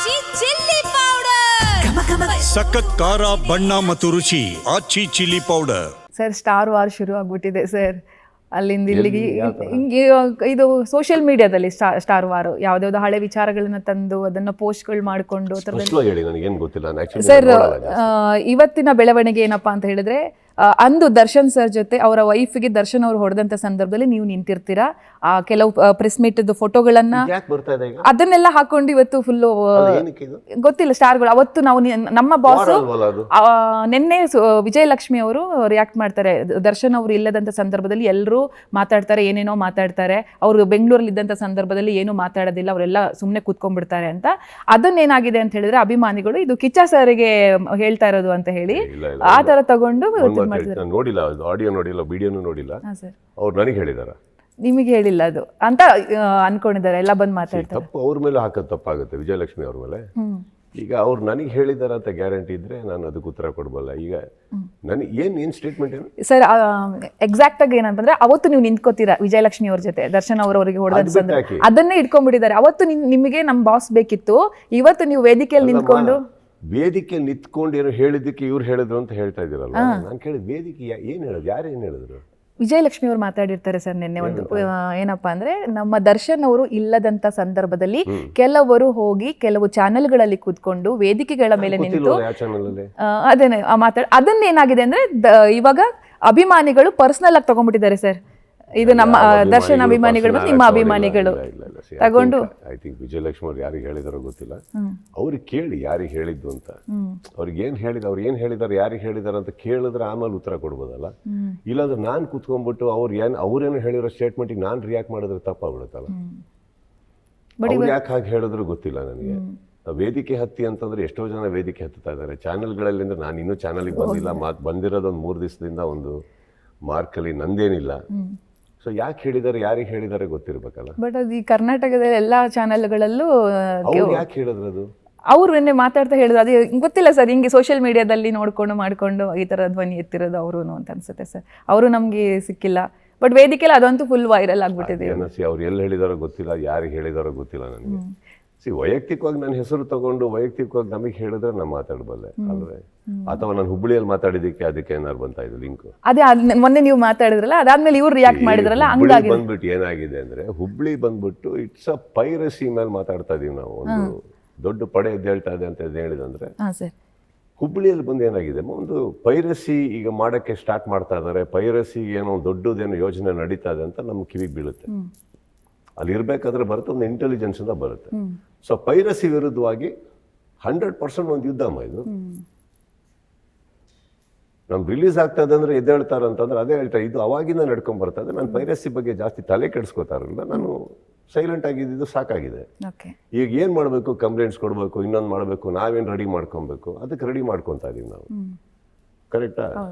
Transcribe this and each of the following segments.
ಆಚಿ chilli powder ಸಖತ್ ಖಾರ ಬಣ್ಣ ಮತ್ತು ರುಚಿ Aachi chilli powder. Sir star war ಶುರು ಆಗ್ಬಿಟ್ಟಿದೆ ಸರ್. ಅಲ್ಲಿಂದ ಇಲ್ಲಿಗೆ ಹಿಂಗೆ ಇದು ಸೋಷಿಯಲ್ ಮೀಡಿಯಾದಲ್ಲಿ ಸ್ಟಾರ್ ವಾರ್ ಯಾವ್ದಾವ್ದು ಹಳೆ ವಿಚಾರಗಳನ್ನ ತಂದು ಅದನ್ನ ಪೋಸ್ಟ್ಗಳು ಮಾಡಿಕೊಂಡು ಸರ್ ಇವತ್ತಿನ ಬೆಳವಣಿಗೆ ಏನಪ್ಪಾ ಅಂತ ಹೇಳಿದ್ರೆ ಅಂದು ದರ್ಶನ್ ಸರ್ ಜೊತೆ ಅವರ ವೈಫ್ಗೆ ದರ್ಶನ್ ಅವ್ರು ಹೊಡೆದಂತ ಸಂದರ್ಭದಲ್ಲಿ ನೀವು ನಿಂತಿರ್ತೀರಾ. ಕೆಲವು ಪ್ರೆಸ್ ಮೀಟ್ ಫೋಟೋಗಳನ್ನ ಅದನ್ನೆಲ್ಲ ಹಾಕೊಂಡು ಇವತ್ತು ಫುಲ್ಲು ಗೊತ್ತಿಲ್ಲ ಸ್ಟಾರ್ಗಳು. ಅವತ್ತು ನಾವು ನಮ್ಮ ಬಾಸ್ ನಿನ್ನೆ ವಿಜಯಲಕ್ಷ್ಮಿ ಅವರು ರಿಯಾಕ್ಟ್ ಮಾಡ್ತಾರೆ. ದರ್ಶನ್ ಅವರು ಇಲ್ಲದಂತ ಸಂದರ್ಭದಲ್ಲಿ ಎಲ್ಲರೂ ಮಾತಾಡ್ತಾರೆ, ಏನೇನೋ ಮಾತಾಡ್ತಾರೆ. ಅವರು ಬೆಂಗಳೂರಲ್ಲಿ ಇದ್ದಂತ ಸಂದರ್ಭದಲ್ಲಿ ಏನು ಮಾತಾಡೋದಿಲ್ಲ, ಅವರೆಲ್ಲ ಸುಮ್ಮನೆ ಕೂತ್ಕೊಂಡ್ಬಿಡ್ತಾರೆ ಅಂತ. ಅದನ್ನೇನಾಗಿದೆ ಅಂತ ಹೇಳಿದ್ರೆ ಅಭಿಮಾನಿಗಳು ಇದು ಕಿಚ್ಚ ಸರ್ಗೆ ಹೇಳ್ತಾ ಇರೋದು ಅಂತ ಹೇಳಿ ಆ ತರ ತಗೊಂಡು ನೋಡಿಲ್ಲ, ಆಡಿಯೋ ನೋಡಿಲ್ಲ, ವಿಡಿಯೋನು ನೋಡಿಲ್ಲ. ಅವ್ರು ನನಗೆ ಹೇಳಿದಾರ, ನಿಮಗೆ ಹೇಳಿಲ್ಲ ಅದು ಅಂತ ಅನ್ಕೊಂಡಿದ್ದಾರೆ. ಎಲ್ಲ ಬಂದು ಮಾತಾಡ್ತಾರೆ. ತಪ್ಪು ಅವ್ರ ಮೇಲೆ ಹಾಕೋದು ತಪ್ಪಾಗುತ್ತೆ, ವಿಜಯಲಕ್ಷ್ಮಿ ಅವ್ರ ಮೇಲೆ. ಈಗ ಅವ್ರು ನನಗೆ ಹೇಳಿದಾರ ಅಂತ ಗ್ಯಾರಂಟಿ ಇದ್ರೆ ನಾನು ಅದಕ್ಕೆ ಉತ್ತರ ಕೊಡಬಲ್ಲ. ಈಗ ನನಗೆ ಏನ್ ಸ್ಟೇಟ್ಮೆಂಟ್ ಏನು ಸರ್ ಎಕ್ಸಾಕ್ಟ್ ಆಗಿ ಏನಂತಂದ್ರೆ ಅವತ್ತು ನೀವು ನಿಂತ್ಕೋತೀರಾ ವಿಜಯಲಕ್ಷ್ಮಿ ಅವ್ರ ಜೊತೆ, ದರ್ಶನ್ ಅವರವರಿಗೆ ಹೊಡೆದ ಸಂದರ್ಭ ಅದನ್ನೇ ಇಟ್ಕೊಂಡ್ಬಿಟ್ಟಿದ್ದಾರೆ. ಅವತ್ತು ನಿಮಗೆ ನಮ್ ಬಾಸ್ ಬೇಕಿತ್ತು, ಇವತ್ತು ನೀವು ವೇದಿಕೆಯಲ್ಲಿ ನಿಂತ್ಕೊಂಡು ನಿಂತ್ಕೊಂಡು ಏನೋ ಹೇಳಿದ್ದಕ್ಕೆ ಇವ್ರು ಹೇಳಿದ್ರು ಅಂತ ಹೇಳ್ತಾ ಇದ್ದೀರಲ್ಲ. ನಾನು ಕೇಳಿದ್ ವೇದಿಕೆ ಏನ್ ಹೇಳೋದು, ಯಾರು ಏನ್ ಹೇಳಿದ್ರು? ವಿಜಯಲಕ್ಷ್ಮಿ ಅವರು ಮಾತಾಡಿರ್ತಾರೆ ಸರ್ ನಿನ್ನೆ. ಒಂದು ಏನಪ್ಪಾ ಅಂದ್ರೆ ನಮ್ಮ ದರ್ಶನ್ ಅವರು ಇಲ್ಲದಂತ ಸಂದರ್ಭದಲ್ಲಿ ಕೆಲವರು ಹೋಗಿ ಕೆಲವು ಚಾನೆಲ್ಗಳಲ್ಲಿ ಕೂತ್ಕೊಂಡು ವೇದಿಕೆಗಳ ಮೇಲೆ ನಿಂತು ಅದೇನೆ ಅದನ್ನೇನಾಗಿದೆ ಅಂದ್ರೆ ಇವಾಗ ಅಭಿಮಾನಿಗಳು ಪರ್ಸನಲ್ ಆಗಿ ತಗೊಂಡ್ಬಿಟ್ಟಿದ್ದಾರೆ ಸರ್. ಇದು ನಮ್ಮ ದರ್ಶನ್ ಅಭಿಮಾನಿಗಳು ಮತ್ತು ನಿಮ್ಮ ಅಭಿಮಾನಿಗಳು ತಗೊಂಡು ಐ ಥಿಂಕ್ ವಿಜಯಲಕ್ಷ್ಮಿ ಅವ್ರು ಯಾರಿಗೆ ಹೇಳಿದಾರೋ ಗೊತ್ತಿಲ್ಲ. ಅವ್ರಿಗೆ ಕೇಳಿ ಯಾರಿಗೆ ಹೇಳಿದ್ದು ಅಂತ. ಅವ್ರಿಗೆ ಏನ್ ಹೇಳಿದಾರೆ ಯಾರಿಗೆ ಹೇಳಿದಾರೆ ಅಂತ ಕೇಳಿದ್ರೆ ಆಮೇಲೆ ಉತ್ತರ ಕೊಡ್ಬೋದಲ್ಲ. ಇಲ್ಲಾಂದ್ರೆ ನಾನ್ ಕೂತ್ಕೊಂಡ್ಬಿಟ್ಟು ಅವ್ರೇನು ಹೇಳಿರೋ ಸ್ಟೇಟ್ಮೆಂಟಿಗೆ ನಾನ್ ರಿಯಾಕ್ಟ್ ಮಾಡಿದ್ರೆ ತಪ್ಪಾಗ್ಬಿಡುತ್ತಲ್ಲ. ಅವ್ರು ಯಾಕೆ ಹಾಗೆ ಹೇಳಿದ್ರು ಗೊತ್ತಿಲ್ಲ ನನಗೆ. ವೇದಿಕೆ ಹತ್ತಿ ಅಂತಂದ್ರೆ ಎಷ್ಟೋ ಜನ ವೇದಿಕೆ ಹತ್ತುತ್ತಾ ಇದ್ದಾರೆ ಚಾನೆಲ್ಗಳಲ್ಲಿ. ಅಂದ್ರೆ ನಾನು ಇನ್ನೂ ಚಾನೆಲ್ಗೆ ಬಂದಿಲ್ಲ, ಬಂದಿರೋದೊಂದು 3 ದಿವಸದಿಂದ ಒಂದು ಮಾರ್ಕಲ್ಲಿ ನಂದೇನಿಲ್ಲ. ಸೊ ಯಾಕೆ ಹೇಳಿದಾರೆ ಯಾರಿಗೆ ಹೇಳಿದಾರೆ ಗೊತ್ತಿರ್ಬೇಕಲ್ಲ. ಬಟ್ ಅದು ಈ ಕರ್ನಾಟಕದ ಎಲ್ಲಾ ಚಾನೆಲ್ಗಳಲ್ಲೂ ಯಾಕೆ ಹೇಳಿದ್ರು ಅದು? ಅವ್ರು ನಿನ್ನೆ ಮಾತಾಡ್ತಾ ಹೇಳಿದ್ರು. ಅದು ಗೊತ್ತಿಲ್ಲ ಸರ್, ಹಿಂಗೆ ಸೋಷಿಯಲ್ ಮೀಡಿಯಾದಲ್ಲಿ ನೋಡ್ಕೊಂಡು ಮಾಡ್ಕೊಂಡು ಈ ತರ ಧ್ವನಿ ಎತ್ತಿರೋದು ಅವರು ಅಂತ ಅನ್ಸುತ್ತೆ ಸರ್. ಅವರು ನಮ್ಗೆ ಸಿಕ್ಕಿಲ್ಲ, ಬಟ್ ವೇದಿಕೆಲ್ಲ ಅದಂತೂ ಫುಲ್ ವೈರಲ್ ಆಗ್ಬಿಟ್ಟಿದೆ. ಅವ್ರು ಎಲ್ಲಿ ಹೇಳಿದಾರೋ ಗೊತ್ತಿಲ್ಲ, ಯಾರಿಗೆ ಹೇಳಿದಾರೋ ಗೊತ್ತಿಲ್ಲ ನನಗೆ. ವೈಯಕ್ತಿಕವಾಗಿ ನನ್ನ ಹೆಸರು ತಗೊಂಡು ವೈಯಕ್ತಿಕವಾಗಿ ನಮಗೆ ಹೇಳಿದ್ರೆ ನಾನು ಮಾತಾಡಬಲ್ಲೆ ಅಲ್ವೇ? ಅಥವಾ ನಾನು ಹುಬ್ಬಳ್ಳಿಯಲ್ಲಿ ಮಾತಾಡಿದಕ್ಕೆ ಅದಕ್ಕೆ ಏನಾರು ಬಂತಾ ಇದು ಲಿಂಕ್? ಅದೇ ಮೊನ್ನೆ ನೀವು ಮಾತಾಡಿದ್ರಲ್ಲ, ಅದಾದ್ಮೇಲೆ ಇವ್ರು ರಿಯಾಕ್ಟ್ ಮಾಡಿದ್ರಲ್ಲ, ಹಂಗಾಗಿ ಬಂದ್ಬಿಟ್ಟು ಏನಾಗಿದೆ ಅಂದ್ರೆ ಹುಬ್ಬಳ್ಳಿ ಬಂದ್ಬಿಟ್ಟು ಇಟ್ಸ್ ಅ ಪೈರಸಿ ಮೇಲೆ ಮಾತಾಡ್ತಾ ಇದೀವಿ ನಾವು. ಒಂದು ದೊಡ್ಡ ಪಡೆ ಎದ್ದೇಳ್ತಾ ಇದೆ ಅಂತ ಹೇಳಿದಂದ್ರೆ ಹುಬ್ಬಳ್ಳಿಯಲ್ಲಿ ಬಂದು ಏನಾಗಿದೆ, ಒಂದು ಪೈರಸಿ ಈಗ ಮಾಡಕ್ಕೆ ಸ್ಟಾರ್ಟ್ ಮಾಡ್ತಾ ಇದಾರೆ. ಪೈರಸಿ ಏನೋ ದೊಡ್ಡದೇನೋ ಯೋಜನೆ ನಡೀತಾ ಇದೆ ಅಂತ ನಮ್ಗೆ ಕಿವಿಗೆ ಬೀಳುತ್ತೆ. ಅಲ್ಲಿ ಇರ್ಬೇಕಾದ್ರೆ ಬರುತ್ತೆ, ಒಂದು ಇಂಟೆಲಿಜೆನ್ಸ್ ಇಂದ ಬರುತ್ತೆ. ಸೊ ಪೈರಸಿ ವಿರುದ್ಧವಾಗಿ 100% ಒಂದು ಯುದ್ಧ ಇದು. ನಮ್ ರಿಲೀಸ್ ಆಗ್ತಾ ಇದೆ ಅಂದ್ರೆ ಎದ್ದೇಳ್ತಾರ ಅಂತಂದ್ರೆ ಅದೇ ಹೇಳ್ತಾರೆ, ಇದು ಅವಾಗಿಂದ ನಡ್ಕೊಂಡ್ ಬರ್ತಾ ಇದೆ. ನಾನು ಪೈರಸಿ ಬಗ್ಗೆ ಜಾಸ್ತಿ ತಲೆ ಕೆಡಿಸ್ಕೋತಾ ಇರಲಿಲ್ಲ, ನಾನು ಸೈಲೆಂಟ್ ಆಗಿದ್ದು ಸಾಕಾಗಿದೆ. ಈಗ ಏನ್ ಮಾಡ್ಬೇಕು, ಕಂಪ್ಲೇಂಟ್ಸ್ ಕೊಡ್ಬೇಕು, ಇನ್ನೊಂದು ಮಾಡ್ಬೇಕು, ನಾವೇನ್ ರೆಡಿ ಮಾಡ್ಕೊಬೇಕು, ಅದಕ್ಕೆ ರೆಡಿ ಮಾಡ್ಕೊತಾ ಇದೀವಿ ನಾವು. ಕರೆಕ್ಟಾ?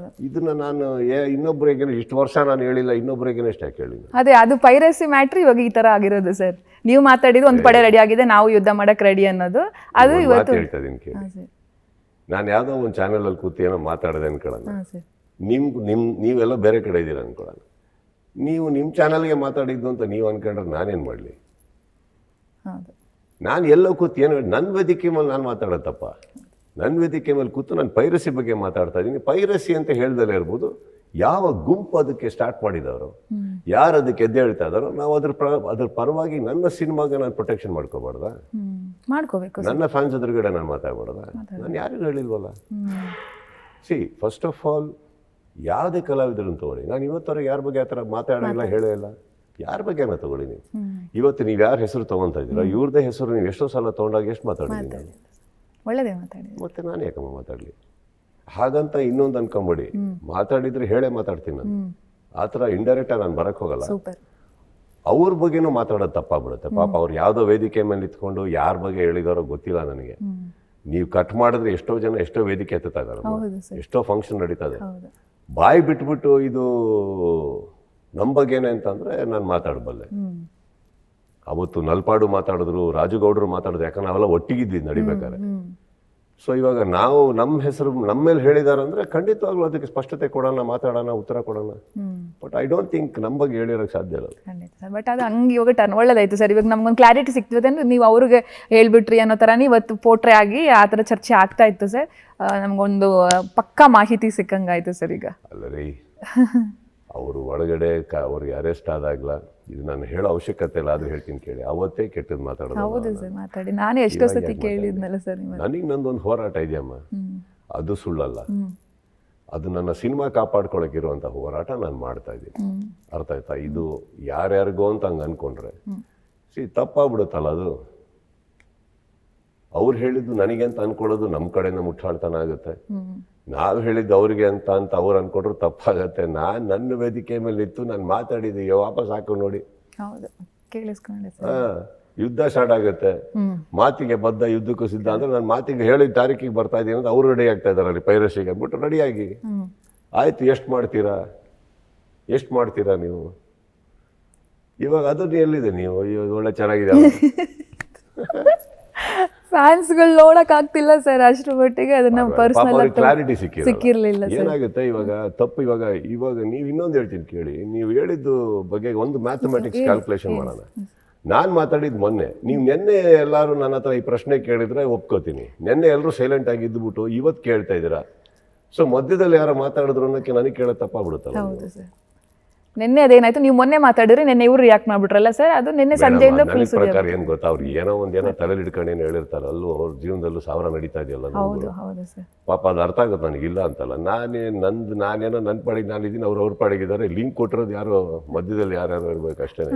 ಇದನ್ನ ನಾನು ಇನ್ನೊಬ್ಬರಿಗೆ ಇಷ್ಟು ವರ್ಷ ನಾನು ಹೇಳಿಲ್ಲ, ಇನ್ನೊಬ್ಬರಿಗೆ ಎಷ್ಟು ಯಾಕೆ ಹೇಳಿಲ್ಲ? ಅದೇ ಅದು ಪೈರಸಿ ಮ್ಯಾಟ್ರ್ ಇವಾಗ ಈ ತರ ಆಗಿರೋದು ಸರ್. ನೀವು ಮಾತಾಡಿದ್ದು ಒಂದು ಪಡೆ ರೆಡಿ ಆಗಿದೆ, ನಾವು ಯುದ್ಧ ಮಾಡಕ್ ರೆಡಿ ಅನ್ನೋದು ಅದು ಇವತ್ತು ಹೇಳ್ತಾ ಇದೀನಿ ಕೇಳಿ. ನಾನು ಯಾವ್ದೋ ಒಂದು ಚಾನೆಲ್ ಅಲ್ಲಿ ಕೂತಿ ಏನೋ ಮಾತಾಡದೆ ಅನ್ಕೊಳ್ಳೋಣ, ನೀವೆಲ್ಲ ಬೇರೆ ಕಡೆ ಇದ್ದೀರ ಅನ್ಕೊಳ್ಳೋಣ. ನೀವು ನಿಮ್ ಚಾನೆಲ್ಗೆ ಮಾತಾಡಿದ್ದು ಅಂತ ನೀವು ಅನ್ಕೊಂಡ್ರೆ ನಾನೇನ್ ಮಾಡ್ಲಿ? ನಾನು ಎಲ್ಲೋ ಕೂತಿ ಏನೋ ನನ್ನ ವೇದಿಕೆ ಮೇಲೆ ನಾನು ಮಾತಾಡತ್ತಪ್ಪ. ನನ್ನ ವೇದಿಕೆ ಮೇಲೆ ಕೂತು ನಾನು ಪೈರಸಿ ಬಗ್ಗೆ ಮಾತಾಡ್ತಾ ಇದ್ದೀನಿ. ಪೈರಸಿ ಅಂತ ಹೇಳ್ದಲೇ ಇರ್ಬೋದು, ಯಾವ ಗುಂಪು ಅದಕ್ಕೆ ಸ್ಟಾರ್ಟ್ ಮಾಡಿದವರು, ಯಾರು ಅದಕ್ಕೆ ಎದ್ದೇಳ್ತಾ ಇದಾರೋ, ನಾವು ಅದ್ರ ಪರವಾಗಿ ನನ್ನ ಸಿನಿಮಾಗೆ ನಾನು ಪ್ರೊಟೆಕ್ಷನ್ ಮಾಡ್ಕೋಬಾರ್ದ? ಮಾಡ್ಕೋಬೇಕು. ನನ್ನ ಫ್ಯಾನ್ಸ್ ಎದುರುಗಡೆ ನಾನು ಮಾತಾಡ್ಬಾರ್ದ? ನಾನು ಯಾರಿಗೂ ಹೇಳಿಲ್ವಲ್ಲ. ಫಸ್ಟ್ ಆಫ್ ಆಲ್ ಯಾವುದೇ ಕಲಾವಿದರನ್ನು ತಗೊಳ್ಳಿ, ನಾನು ಇವತ್ತವರೆಗೆ ಯಾರ ಬಗ್ಗೆ ಆ ಥರ ಮಾತಾಡಿಲ್ಲ, ಹೇಳೇ ಇಲ್ಲ. ಯಾರ ಬಗ್ಗೆನ ತಗೊಳ್ಳಿ ನೀವು. ಇವತ್ತು ನೀವು ಯಾರ ಹೆಸರು ತಗೊಂತ ಇದ್ದೀರಾ, ಇವ್ರದೇ ಹೆಸರು ನೀವು ಎಷ್ಟೋ ಸಲ ತಗೊಂಡಾಗ ಎಷ್ಟು ಮಾತಾಡಿದ್ದೀನಿ ನಾನು? ಒಳ್ಳೆದೇ ಮಾತಾಡಿ. ಮತ್ತೆ ನಾನು ಯಾಕಮ್ಮ ಮಾತಾಡ್ಲಿ? ಹಾಗಂತ ಇನ್ನೊಂದು ಅನ್ಕೊಂಬಿಡಿ, ಮಾತಾಡಿದ್ರೆ ಹೇಳೇ ಮಾತಾಡ್ತೀನಿ ನಾನು. ಆ ಥರ ಇಂಡೈರೆಕ್ಟ್ ಆಗಿ ನಾನು ಬರಕ್ ಹೋಗಲ್ಲ. ಅವ್ರ ಬಗ್ಗೆನೂ ಮಾತಾಡೋದು ತಪ್ಪಾಗ್ಬಿಡುತ್ತೆ. ಪಾಪ ಅವ್ರು ಯಾವುದೋ ವೇದಿಕೆ ಮೇಲೆ ನಿಂತ್ಕೊಂಡು ಯಾರ ಬಗ್ಗೆ ಹೇಳಿದಾರೋ ಗೊತ್ತಿಲ್ಲ ನನಗೆ. ನೀವು ಕಟ್ ಮಾಡಿದ್ರೆ ಎಷ್ಟೋ ಜನ ಎಷ್ಟೋ ವೇದಿಕೆ ಎತ್ತುತ್ತಾ ಇದಾರೆ, ಎಷ್ಟೋ ಫಂಕ್ಷನ್ ನಡೀತಾ ಇದೆ. ಬಾಯಿ ಬಿಟ್ಬಿಟ್ಟು ಇದು ನಮ್ಮ ಬಗ್ಗೆನೆ ಅಂತಂದ್ರೆ ನಾನು ಮಾತಾಡಬಲ್ಲೆ. ಅವತ್ತು ನಲ್ಪಾಡು ಮಾತಾಡಿದ್ರು, ರಾಜುಗೌಡರು ಮಾತಾಡಿದ್ರು, ಯಾಕಂದ್ರೆ ನಾವೆಲ್ಲ ಒಟ್ಟಿಗಿದ್ವಿ ನಡಿಬೇಕಾದ್ರೆ. ಸೊ ಇವಾಗ ನಾವು ನಮ್ಮ ಹೆಸರು ನಮ್ಮ ಮೇಲೆ ಹೇಳಿದಾರೆ ಅಂದರೆ ಖಂಡಿತವಾಗ್ಲೂ ಅದಕ್ಕೆ ಸ್ಪಷ್ಟತೆ ಕೊಡೋಣ, ಮಾತಾಡೋಣ, ಉತ್ತರ ಕೊಡೋಣ. ಬಟ್ ಐ ಡೋಂಟ್ ಥಿಂಕ್ ನಮ್ಮ ಬಗ್ಗೆ ಹೇಳಿರೋಕ್ಕೆ ಸಾಧ್ಯ ಇಲ್ಲ. ಖಂಡಿತ ಸರ್. ಬಟ್ ಅದು ಹಂಗೆ ಇವಾಗ ಟರ್ನ್ ಒಳ್ಳೇದಾಯ್ತು ಸರ್. ಇವಾಗ ನಮ್ಗೊಂದು ಕ್ಲಾರಿಟಿ ಸಿಗ್ತದೆ ಅಂದ್ರೆ ನೀವು ಅವ್ರಿಗೆ ಹೇಳ್ಬಿಟ್ರಿ ಅನ್ನೋ ಥರನೇ ಇವತ್ತು ಪೋಟ್ರೆ ಆಗಿ ಆ ಥರ ಚರ್ಚೆ ಆಗ್ತಾ ಇತ್ತು ಸರ್. ನಮಗೊಂದು ಪಕ್ಕಾ ಮಾಹಿತಿ ಸಿಕ್ಕಂಗಾಯ್ತು ಸರ್ ಈಗ. ಅಲ್ಲ ರೀ, ಅವರು ಒಳಗಡೆ ಅವ್ರಿಗೆ ಅರೆಸ್ಟ್ ಆದಾಗ್ಲ ಇದು ನಾನು ಹೇಳೋ ಅವಶ್ಯಕತೆ ಇಲ್ಲ, ಆದ್ರೂ ಹೇಳ್ತೀನಿ ಕೇಳಿ. ಅವತ್ತೇ ಕೆಟ್ಟದ್ದು ಮಾತಾಡೋದು. ಹೌದು ಸರ್, ಮಾತಾಡಿ ನಾನು ಎಷ್ಟೋ ಸತಿ ಕೇಳಿದ್ನಲ್ಲ ಸರ್. ನನಗೆ ನಂದೊಂದು ಹೋರಾಟ ಇದೆಯಮ್ಮ, ಅದು ಸುಳ್ಳಲ್ಲ. ಅದು ನನ್ನ ಸಿನಿಮಾ ಕಾಪಾಡ್ಕೊಳಕ್ಕಿರುವಂಥ ಹೋರಾಟ ನಾನು ಮಾಡ್ತಾ ಇದ್ದೀನಿ. ಅರ್ಥ ಆಯ್ತಾ? ಇದು ಯಾರ್ಯಾರಿಗೋ ಅಂತ ಹಂಗೆ ಅನ್ಕೊಂಡ್ರೆ ತಪ್ಪಾಗ್ಬಿಡುತ್ತಲ್ಲ ಅದು. ಅವ್ರು ಹೇಳಿದ್ದು ನನಗೆ ಅಂತ ಅನ್ಕೊಳ್ಳೋದು ನಮ್ಮ ಕಡೆಯಿಂದ ಮುಟ್ಟಾಳ್ತನ ಆಗುತ್ತೆ. ನಾವು ಹೇಳಿದ್ದು ಅವ್ರಿಗೆ ಅಂತ ಅವ್ರು ಅನ್ಕೊಂಡ್ರು ತಪ್ಪಾಗತ್ತೆ. ನಾನು ನನ್ನ ವೇದಿಕೆ ಮೇಲೆ ನಿಂತು ನಾನು ಮಾತಾಡಿದ್ದೀವಿ, ವಾಪಸ್ ಹಾಕೊಂಡು ನೋಡಿ. ಹೌದು, ಕೇಳಿಸ್ಕೊಂಡೆ ಸರ್. ಯುದ್ಧ ಸ್ಟಾರ್ಟ್ ಆಗುತ್ತೆ. ಮಾತಿಗೆ ಬದ್ಧ ಯುದ್ಧಕ್ಕೂ ಸಿದ್ಧ ಅಂದ್ರೆ ನಾನು ಮಾತಿಗೆ ಹೇಳಿದ ತಾರೀಕಿಗೆ ಬರ್ತಾ ಇದ್ದೀನಿ ಅಂತ ಅವ್ರು ರೆಡಿ ಆಗ್ತಾ ಇದಾರೆ ಅಲ್ಲಿ ಪೈರಸಿಗೆ ಅಂದ್ಬಿಟ್ಟು ರೆಡಿಯಾಗಿ ಆಯ್ತು. ಎಷ್ಟು ಮಾಡ್ತೀರಾ ನೀವು? ಇವಾಗ ಅದನ್ನು ಎಲ್ಲಿದೆ ನೀವು? ಒಳ್ಳೆ ಚೆನ್ನಾಗಿದೆ. ಫ್ಯಾನ್ಸ್ಗಳು ನೋಡಕ್ ಆಗ್ತಿಲ್ಲ ಸರ್ ಅಷ್ಟರ ಮಟ್ಟಿಗೆ. ಅದನ್ನ ಪರ್ಸನಲ್ ಕ್ಲಾರಿಟಿ ಸಿಕ್ಕಿರ್ಲಿಲ್ಲ. ಏನಾಗುತ್ತೆ ಇವಾಗ ತಪ್ಪು, ಇವಾಗ ನೀವು ಇನ್ನೊಂದು ಹೇಳ್ತೀನಿ ಕೇಳಿ. ನೀವು ಹೇಳಿದ್ದು ಬಗ್ಗೆ ಒಂದು ಮ್ಯಾಥಮೆಟಿಕ್ಸ್ ಕ್ಯಾಲ್ಕುಲೇಷನ್ ಮಾಡೋಣ. ನಾನು ಮಾತಾಡಿದ್ದು ಮೊನ್ನೆ, ನೀವು ನೆನ್ನೆ ಎಲ್ಲರೂ ನನ್ನ ಹತ್ರ ಈ ಪ್ರಶ್ನೆ ಕೇಳಿದ್ರೆ ಒಪ್ಕೋತೀನಿ. ನೆನ್ನೆ ಎಲ್ಲರೂ ಸೈಲೆಂಟ್ ಆಗಿ ಇದ್ದುಬಿಟ್ಟು ಇವತ್ತು ಕೇಳ್ತಾ ಇದ್ದೀರಾ. ಸೊ ಮಧ್ಯದಲ್ಲಿ ಯಾರೋ ಮಾತಾಡಿದ್ರು ಅನ್ನೋಕ್ಕೆ ನನಗೆ ಕೇಳೋದು ತಪ್ಪಾಗ್ಬಿಡುತ್ತಲ್ಲ. ಹೌದು ಸರ್. ನಿನ್ನೆ ಅದೇನಾಯ್ತು, ನೀವು ಮೊನ್ನೆ ಮಾತಾಡಿದ್ರೆ ನಿನ್ನೆ ಇವ್ರು ರಿಯಾಕ್ಟ್ ಮಾಡ್ಬಿಟ್ರಲ್ಲ ಸರ್. ಅದು ನಿನ್ನೆ ಸಂಜೆಯಿಂದ ಪ್ರಕಾರ ಏನ್ ಗೊತ್ತಾ, ಅವ್ರು ಏನೋ ತಲೆಯಲ್ಲಿ ಇಟ್ಕೊಂಡು ಏನು ಹೇಳಿರ್ತಾರೆ. ಅಲ್ಲೂ ಅವ್ರ ಜೀವನದಲ್ಲೂ ಸಾವಿರ ನಡೀತಾ ಇದೆಯಲ್ಲ. ಹೌದು ಸರ್. ಪಾಪ ಅದು ಅರ್ಥ ಆಗುತ್ತೆ ನನಗಿಲ್ಲ ಅಂತಲ್ಲ. ನಾನೇನೋ ನನ್ನ ಪಾಡಿಗೆ ನಾನಿದ್ದೀನಿ, ಅವ್ರ ಪಾಡಿಗಿದ್ದಾರೆ. ಲಿಂಕ್ ಕೊಟ್ಟಿರೋದು ಯಾರೋ ಮಧ್ಯದಲ್ಲಿ ಯಾರ್ಯಾರು ಇರ್ಬೇಕು ಅಷ್ಟೇ.